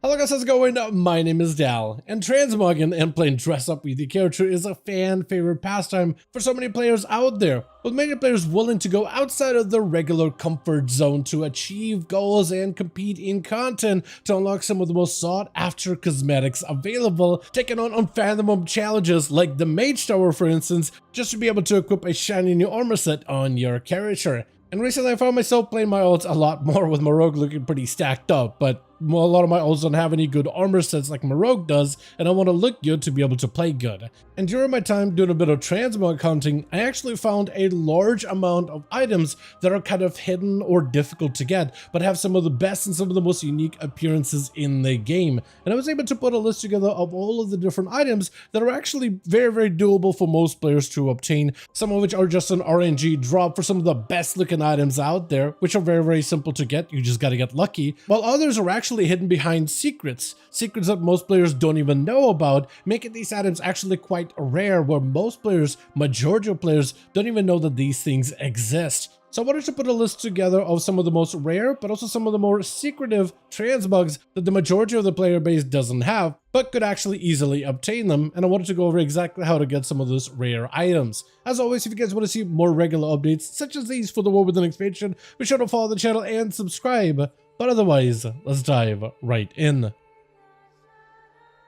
Hello guys, how's it going? My name is Dal, and transmogging and playing dress up with your character is a fan favorite pastime for so many players out there, with many players willing to go outside of their regular comfort zone to achieve goals and compete in content to unlock some of the most sought after cosmetics available, taking on unfathomable challenges like the Mage Tower for instance, just to be able to equip a shiny new armor set on your character. And recently I found myself playing my ults a lot more with my rogue looking pretty stacked up, but a lot of my ults don't have any good armor sets like my rogue does, and I want to look good to be able to play good. And during my time doing a bit of transmog hunting, I actually found a large amount of items that are kind of hidden or difficult to get, but have some of the best and some of the most unique appearances in the game. And I was able to put a list together of all of the different items that are actually very doable for most players to obtain, some of which are just an RNG drop for some of the best looking items out there, which are very simple to get. You just gotta get lucky, while others are actually hidden behind secrets that most players don't even know about, making these items actually quite rare, where most players, majority of players, don't even know that these things exist. So I wanted to put a list together of some of the most rare, but also some of the more secretive transmogs that the majority of the player base doesn't have, but could actually easily obtain them, and I wanted to go over exactly how to get some of those rare items. As always, if you guys want to see more regular updates such as these for the War Within expansion, be sure to follow the channel and subscribe. But otherwise, let's dive right in.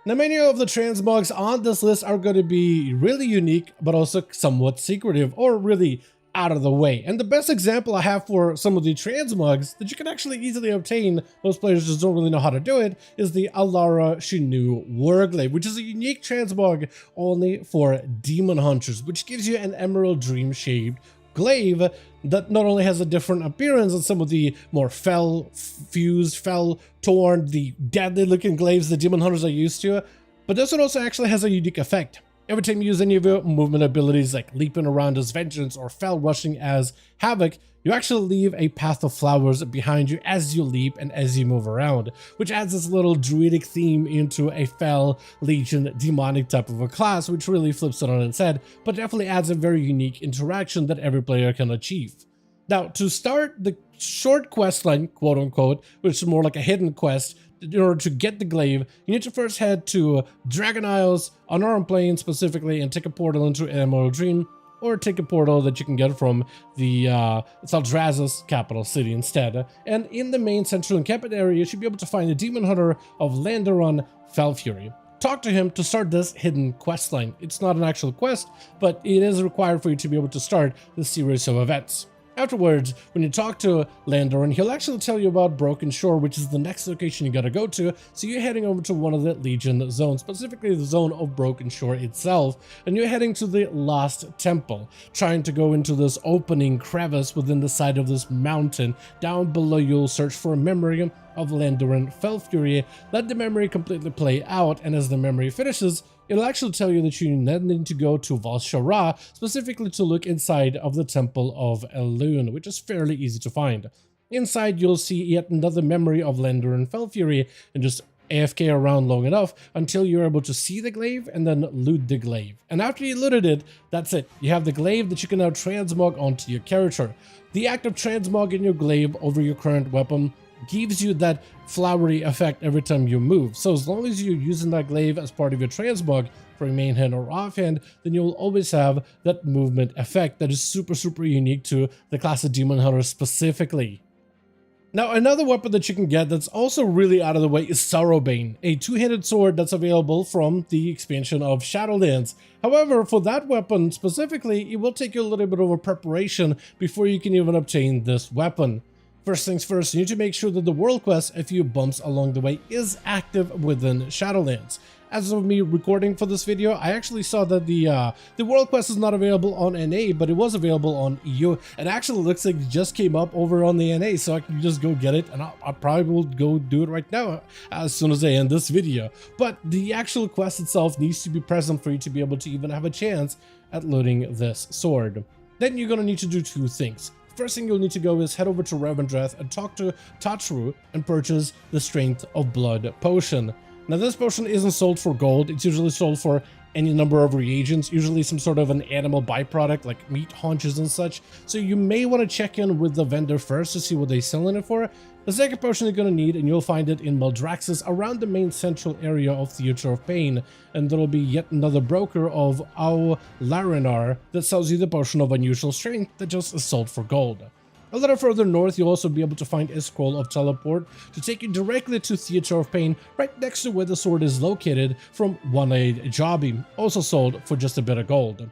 Now, many of the transmogs on this list are going to be really unique, but also somewhat secretive, or really out of the way. And the best example I have for some of the transmogs that you can actually easily obtain, most players just don't really know how to do it, is the Alara'Shinu Warglaive, which is a unique transmog only for demon hunters, which gives you an emerald dream shaped glaive that not only has a different appearance than some of the more fused, torn, the deadly looking glaives the demon hunters are used to, but this one also actually has a unique effect. Every time you use any of your movement abilities like leaping around as Vengeance or fell rushing as Havoc, you actually leave a path of flowers behind you as you leap and as you move around, which adds this little druidic theme into a Fel, Legion, demonic type of a class, which really flips it on its head, but definitely adds a very unique interaction that every player can achieve. Now, to start the short quest line, quote unquote, which is more like a hidden quest, in order to get the glaive, you need to first head to Dragon Isles, Unarmed Plains specifically, and take a portal into Emerald Dream, or take a portal that you can get from the Eldrazi's capital city instead. And in the main central encampment area, you should be able to find the Demon Hunter of Dalaran, Felfury. Talk to him to start this hidden quest line. It's not an actual quest, but it is required for you to be able to start this series of events. Afterwards, when you talk to Dalaran, he'll actually tell you about Broken Shore, which is the next location you gotta go to, so you're heading over to one of the Legion zones, specifically the zone of Broken Shore itself, and you're heading to the Lost Temple, trying to go into this opening crevice within the side of this mountain. Down below, you'll search for a memory of Dalaran Felfury, let the memory completely play out, and as the memory finishes, it'll actually tell you that you need to go to Val'Sharah, specifically to look inside of the Temple of Elune, which is fairly easy to find. Inside, you'll see yet another memory of Dalaran Felfury, and just AFK around long enough until you're able to see the glaive and then loot the glaive. And after you looted it, that's it. You have the glaive that you can now transmog onto your character. The act of transmogging your glaive over your current weapon gives you that flowery effect every time you move. So as long as you're using that glaive as part of your transmog for your main hand or offhand, then you'll always have that movement effect that is super unique to the class of Demon Hunter specifically. Now, another weapon that you can get that's also really out of the way is Sorrowbane, a two-handed sword that's available from the expansion of Shadowlands. However, for that weapon specifically, it will take you a little bit of a preparation before you can even obtain this weapon. First things first, you need to make sure that the world quest, a few bumps along the way, is active within Shadowlands. As of me recording for this video, I actually saw that the world quest is not available on NA, but it was available on EU. It actually looks like it just came up over on the NA, so I can just go get it, and I probably will go do it right now as soon as I end this video. But the actual quest itself needs to be present for you to be able to even have a chance at looting this sword. Then you're going to need to do two things. First thing you'll need to go is head over to Revendreth and talk to Tatru and purchase the Strength of Blood potion. Now this potion isn't sold for gold, it's usually sold for any number of reagents, usually some sort of an animal byproduct like meat haunches and such. So you may want to check in with the vendor first to see what they're selling it for. The second potion you're going to need, and you'll find it in Maldraxxus around the main central area of Theater of Pain, and there'll be yet another broker of Alara'Shinu that sells you the potion of unusual strength that just is sold for gold. A little further north, you'll also be able to find a scroll of teleport to take you directly to Theater of Pain, right next to where the sword is located from One-Eyed Jobby, also sold for just a bit of gold.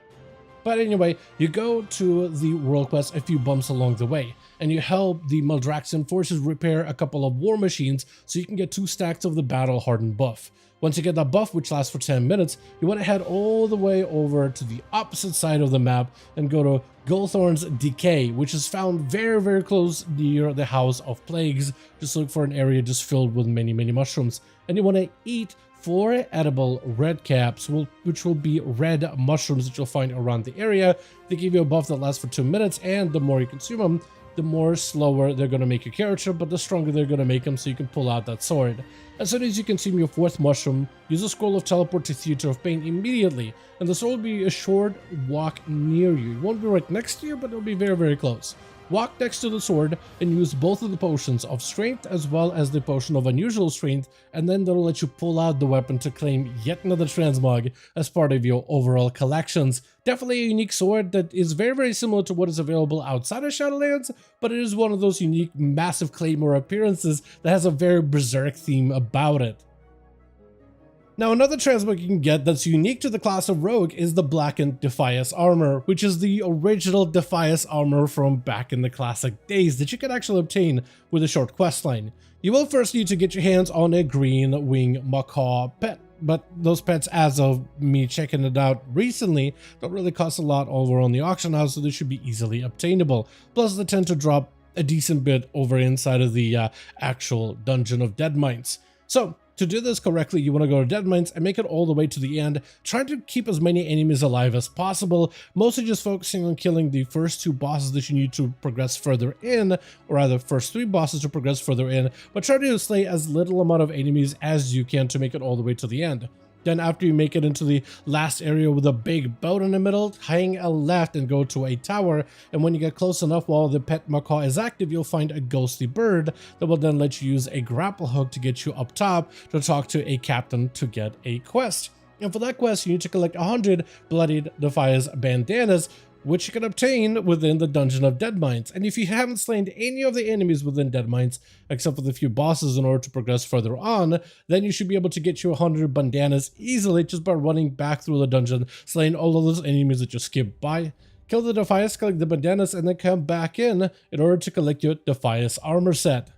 But anyway, you go to the world quest a few bumps along the way, and you help the Maldraxxian forces repair a couple of war machines so you can get 2 stacks of the battle hardened buff. Once you get that buff, which lasts for 10 minutes, you want to head all the way over to the opposite side of the map and go to Gulthorn's Decay, which is found very, very close near the House of Plagues. Just look for an area just filled with many, many mushrooms. And you want to eat 4 edible red caps, which will be red mushrooms that you'll find around the area. They give you a buff that lasts for 2 minutes, and the more you consume them, the more slower they're going to make your character, but the stronger they're going to make them so you can pull out that sword. As soon as you consume your 4th mushroom, use a scroll of teleport to Theater of Pain immediately, and the sword will be a short walk near you. It won't be right next to you, but it'll be very, very close. Walk next to the sword and use both of the potions of strength as well as the potion of unusual strength, and then that'll let you pull out the weapon to claim yet another transmog as part of your overall collections. Definitely a unique sword that is very, very similar to what is available outside of Shadowlands, but it is one of those unique massive claymore appearances that has a very berserk theme about it. Now, another transmog you can get that's unique to the class of Rogue is the Blackened Defias armor, which is the original Defias armor from back in the classic days that you can actually obtain with a short questline. You will first need to get your hands on a green wing macaw pet, but those pets, as of me checking it out recently, don't really cost a lot over on the auction house, so they should be easily obtainable. Plus, they tend to drop a decent bit over inside of the actual Dungeon of Deadmines. So, to do this correctly, you want to go to Deadmines and make it all the way to the end, trying to keep as many enemies alive as possible, mostly just focusing on killing the first 2 bosses that you need to progress further in, or rather first 3 bosses to progress further in, but try to slay as little amount of enemies as you can to make it all the way to the end. Then after you make it into the last area with a big boat in the middle, hang a left and go to a tower, and when you get close enough while the pet macaw is active, you'll find a ghostly bird that will then let you use a grapple hook to get you up top to talk to a captain to get a quest. And for that quest, you need to collect 100 bloodied Defias bandanas, which you can obtain within the Dungeon of Deadmines. And if you haven't slain any of the enemies within Deadmines, except for the few bosses in order to progress further on, then you should be able to get you 100 bandanas easily just by running back through the dungeon, slaying all of those enemies that you skipped by. Kill the Defias, collect the bandanas, and then come back in order to collect your Defias armor set.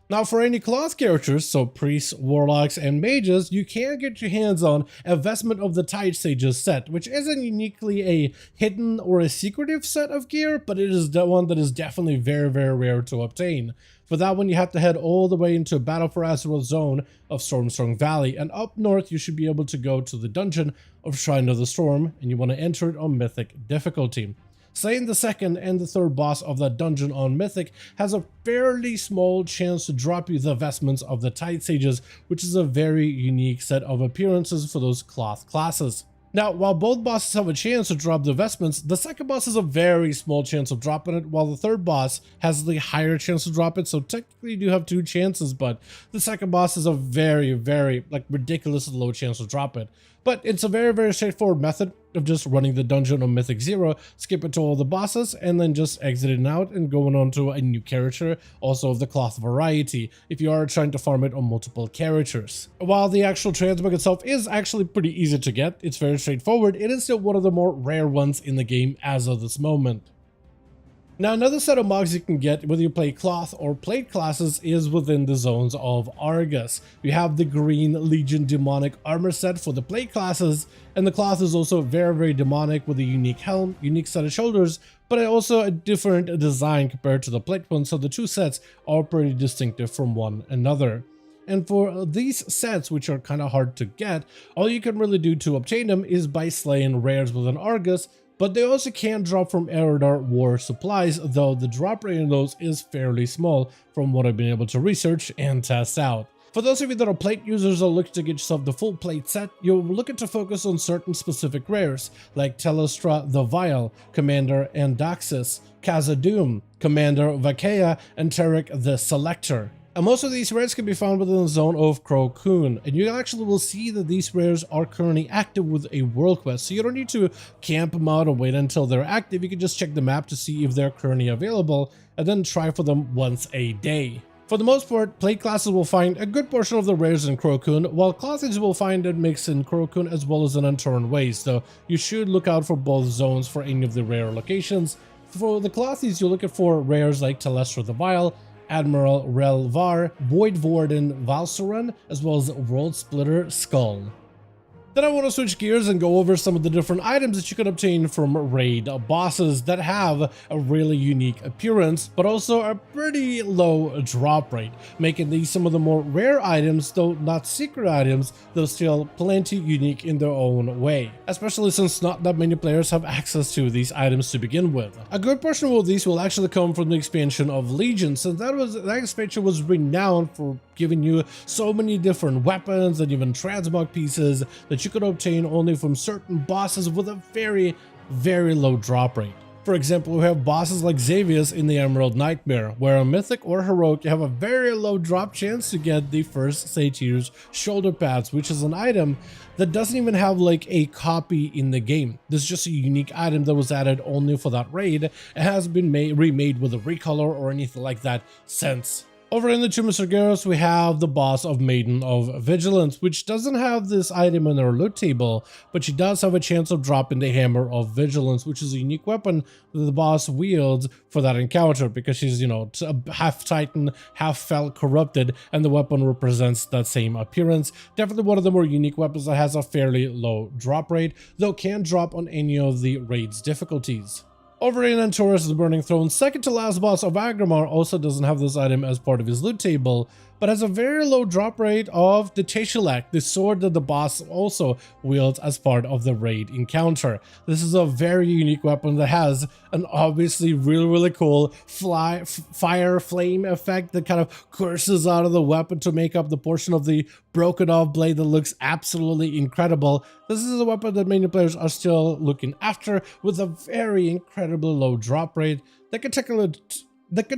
Now, for any cloth characters, so priests, warlocks, and mages, you can get your hands on a Vestment of the Tidesages set, which isn't uniquely a hidden or a secretive set of gear, but it is the one that is definitely very, very rare to obtain. For that one, you have to head all the way into Battle for Azeroth zone of Stormsong Valley, and up north, you should be able to go to the Dungeon of Shrine of the Storm, and you want to enter it on Mythic difficulty. Slaying the 2nd and the 3rd boss of that dungeon on Mythic has a fairly small chance to drop you the Vestments of the Tidesages, which is a very unique set of appearances for those cloth classes. Now, while both bosses have a chance to drop the Vestments, the 2nd boss has a very small chance of dropping it, while the 3rd boss has the higher chance to drop it, so technically you do have 2 chances, but the 2nd boss has a very, very, ridiculously low chance to drop it. But it's a very, very straightforward method of just running the dungeon on Mythic 0, skip it to all the bosses, and then just exiting out and going on to a new character, also of the cloth variety, if you are trying to farm it on multiple characters. While the actual transmog itself is actually pretty easy to get, it's very straightforward, it is still one of the more rare ones in the game as of this moment. Now, another set of mogs you can get whether you play cloth or plate classes is within the zones of Argus. You have the green Legion demonic armor set for the plate classes, and the cloth is also very, very demonic with a unique helm, unique set of shoulders, but also a different design compared to the plate one, so the 2 sets are pretty distinctive from one another. And for these sets, which are kind of hard to get, all you can really do to obtain them is by slaying rares within Argus, but they also can drop from Eredar War supplies, though the drop rate in those is fairly small from what I've been able to research and test out. For those of you that are plate users or looking to get yourself the full plate set, you're looking to focus on certain specific rares, like Telestra the Vile, Commander Andaxis, Khazad-dûm, Commander Vakea, and Tarek the Selector. And most of these rares can be found within the zone of Krokun, and you actually will see that these rares are currently active with a world quest, so you don't need to camp them out or wait until they're active. You can just check the map to see if they're currently available, and then try for them once a day. For the most part, plate classes will find a good portion of the rares in Krokun, while classes will find a mix in Krokun as well as in unturned ways, so you should look out for both zones for any of the rare locations. For the classes, you're looking for rares like Telestra the Vile, Admiral Relvar, Void Warden Valsuran, as well as World Splitter Skull. Then I want to switch gears and go over some of the different items that you can obtain from raid bosses that have a really unique appearance, but also a pretty low drop rate, making these some of the more rare items, though not secret items, though still plenty unique in their own way, especially since not that many players have access to these items to begin with. A good portion of these will actually come from the expansion of Legion, since that expansion was renowned for giving you so many different weapons and even transmog pieces that you could obtain only from certain bosses with a very, very low drop rate. For example, we have bosses like Xavius in the Emerald Nightmare, where a mythic or heroic you have a very low drop chance to get the first Satyr's shoulder pads, which is an item that doesn't even have like a copy in the game. This is just a unique item that was added only for that raid. It hasn't been remade with a recolor or anything like that since. Over in the Tomb of Sargeras, we have the boss of Maiden of Vigilance, which doesn't have this item in her loot table, but she does have a chance of dropping the Hammer of Vigilance, which is a unique weapon that the boss wields for that encounter, because she's, you know, half Titan, half Felt Corrupted, and the weapon represents that same appearance. Definitely one of the more unique weapons that has a fairly low drop rate, though can drop on any of the raid's difficulties. Over in Antorus the Burning Throne, second to last boss of Agramar also doesn't have this item as part of his loot table, but has a very low drop rate of the Teshulak, the sword that the boss also wields as part of the raid encounter. This is a very unique weapon that has an obviously really cool fire flame effect that kind of courses out of the weapon to make up the portion of the broken off blade that looks absolutely incredible. This is a weapon that many players are still looking after, with a very incredibly low drop rate that could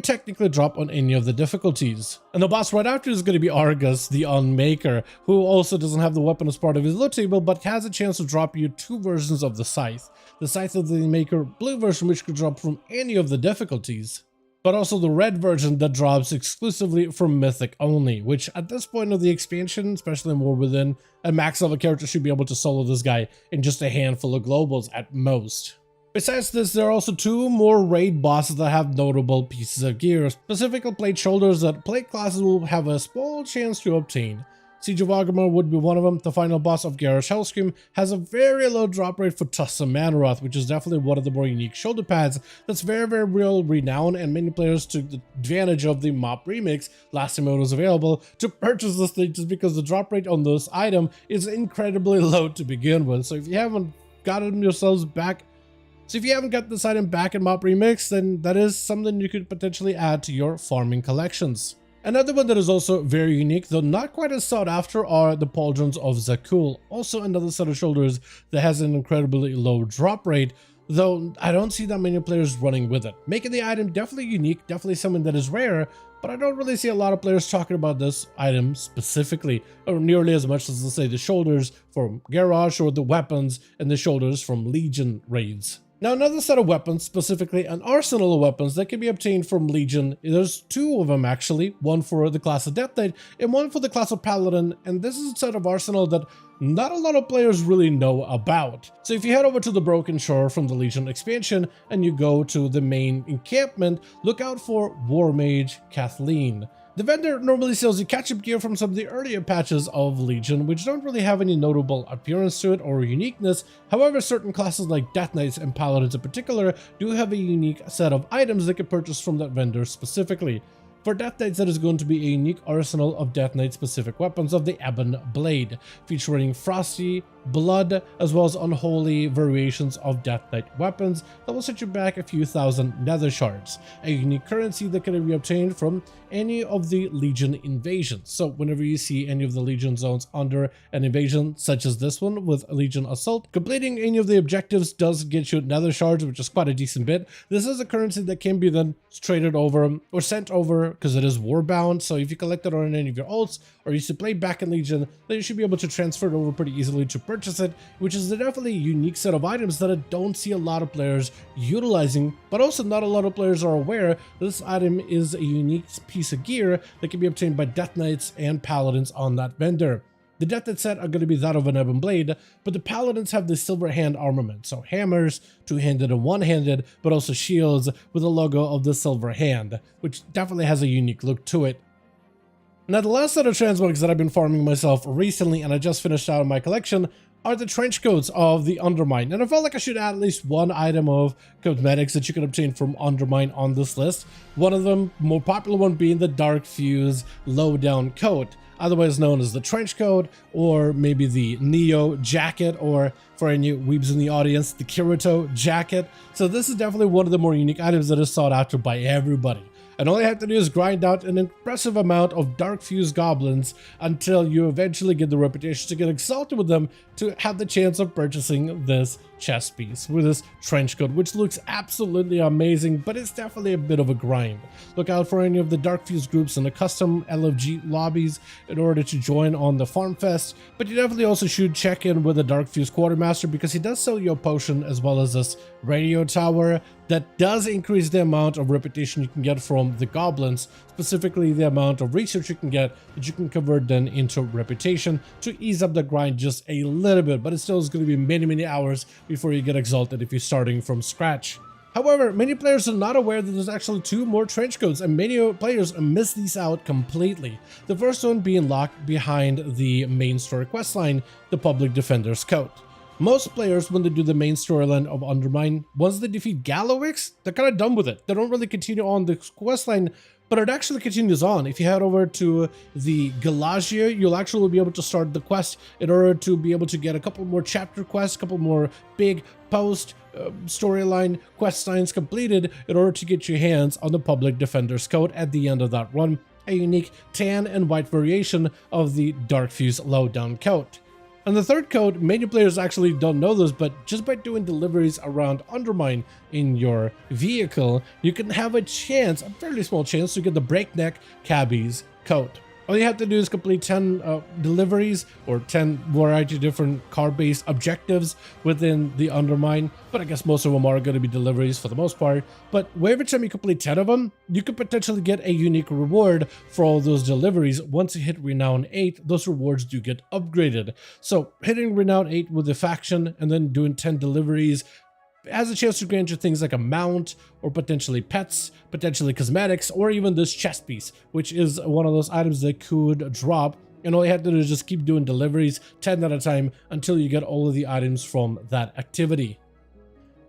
technically drop on any of the difficulties. And the boss right after is going to be Argus, the Unmaker, who also doesn't have the weapon as part of his loot table, but has a chance to drop you two versions of the Scythe. The Scythe of the Maker blue version, which could drop from any of the difficulties, but also the red version that drops exclusively from Mythic only, which at this point of the expansion, especially more within a max level character, should be able to solo this guy in just a handful of globals at most. Besides this, there are also two more raid bosses that have notable pieces of gear, specifically plate shoulders that plate classes will have a small chance to obtain. Siege of Agramar would be one of them. The final boss of Garrosh Hellscream has a very low drop rate for Tussa Manaroth, which is definitely one of the more unique shoulder pads that's very real renowned, and many players took advantage of the MOP remix last time it was available to purchase this thing, just because the drop rate on this item is incredibly low to begin with. So if you haven't gotten yourselves back So if you haven't got this item back in MOP Remix, then that is something you could potentially add to your farming collections. Another one that is also very unique, though not quite as sought after, are the Pauldrons of Zakul. Also another set of shoulders that has an incredibly low drop rate, though I don't see that many players running with it. Making the item definitely unique, definitely something that is rare, but I don't really see a lot of players talking about this item specifically, or nearly as much as, let's say, the shoulders from Garrosh or the weapons and the shoulders from Legion raids. Now, another set of weapons, specifically an arsenal of weapons that can be obtained from Legion. There's two of them actually, one for the class of Death Knight and one for the class of Paladin, and this is a set of arsenal that not a lot of players really know about. So if you head over to the Broken Shore from the Legion expansion and you go to the main encampment, look out for War Mage Kathleen. The vendor normally sells you catch-up gear from some of the earlier patches of Legion, which don't really have any notable appearance to it or uniqueness. However, certain classes like Death Knights and Paladins in particular do have a unique set of items they can purchase from that vendor specifically. For Death Knights, that is going to be a unique arsenal of Death Knight specific weapons of the Ebon Blade, featuring Frosty, Blood, as well as unholy variations of Death Knight weapons that will set you back a few thousand nether shards, a unique currency that can be obtained from any of the Legion invasions. So whenever you see any of the Legion zones under an invasion, such as this one with Legion Assault, completing any of the objectives does get you nether shards, which is quite a decent bit. This is a currency that can be then traded over or sent over because it is warbound. So if you collect it on any of your ults or used to play back in Legion, then you should be able to transfer it over pretty easily to purchase it, which is definitely a unique set of items that I don't see a lot of players utilizing, but also not a lot of players are aware this item is a unique piece of gear that can be obtained by Death Knights and Paladins on that vendor. The Death Knight set are going to be that of an Ebon Blade, but the Paladins have the silver hand armament, so hammers, two-handed and one-handed, but also shields with the logo of the silver hand, which definitely has a unique look to it. Now, the last set of transmogs that I've been farming myself recently, and I just finished out my collection, are the trench coats of the Undermine, and I felt like I should add at least one item of cosmetics that you can obtain from Undermine on this list. One of them, more popular one, being the Dark Fuse Lowdown Coat, otherwise known as the trench coat, or maybe the Neo jacket, or for any weebs in the audience, the Kirito jacket. So this is definitely one of the more unique items that is sought after by everybody. And all you have to do is grind out an impressive amount of Dark Fuse goblins until you eventually get the reputation to get exalted with them to have the chance of purchasing this chest piece with this trench coat, which looks absolutely amazing, but it's definitely a bit of a grind. Look out for any of the Dark Fuse groups in the custom LFG lobbies in order to join on the Farm Fest, but you definitely also should check in with the Dark Fuse Quartermaster because he does sell you a potion as well as this radio tower that does increase the amount of reputation you can get from the goblins, specifically the amount of research you can get that you can convert then into reputation to ease up the grind just a little bit, but it still is going to be many hours before you get exalted if you're starting from scratch. However, many players are not aware that there's actually two more trench coats, and many players miss these out completely. The first one being locked behind the main story questline, the Public Defender's Coat. Most players, when they do the main storyline of Undermine, once they defeat Galowix, they're kind of done with it. They don't really continue on the questline, but it actually continues on. If you head over to the Galagia, you'll actually be able to start the quest in order to be able to get a couple more chapter quests, a couple more big post storyline quest lines completed in order to get your hands on the Public Defender's Coat at the end of that run, a unique tan and white variation of the Dark Fuse Lowdown Coat. And the third coat, many players actually don't know this, but just by doing deliveries around Undermine in your vehicle, you can have a chance, a fairly small chance, to get the Breakneck Cabbie's Coat. All you have to do is complete 10 deliveries or 10 variety of different car-based objectives within the Undermine, but I guess most of them are going to be deliveries for the most part. But every time you complete 10 of them, you could potentially get a unique reward for all those deliveries. Once you hit Renown 8, those rewards do get upgraded. So hitting Renown 8 with the faction and then doing 10 deliveries has a chance to grant you things like a mount or potentially pets, potentially cosmetics, or even this chest piece, which is one of those items that could drop. And all you have to do is just keep doing deliveries 10 at a time until you get all of the items from that activity.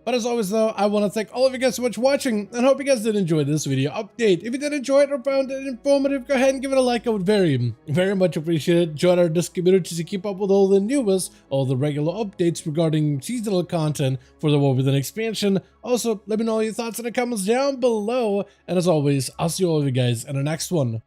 But as always though, I want to thank all of you guys so much for watching and hope you guys did enjoy this video update. If you did enjoy it or found it informative, go ahead and give it a like. I would very much appreciate it. Join our Discord community to keep up with all the newest, all the regular updates regarding seasonal content for the War Within expansion. Also, let me know your thoughts in the comments down below. And as always, I'll see all of you guys in the next one.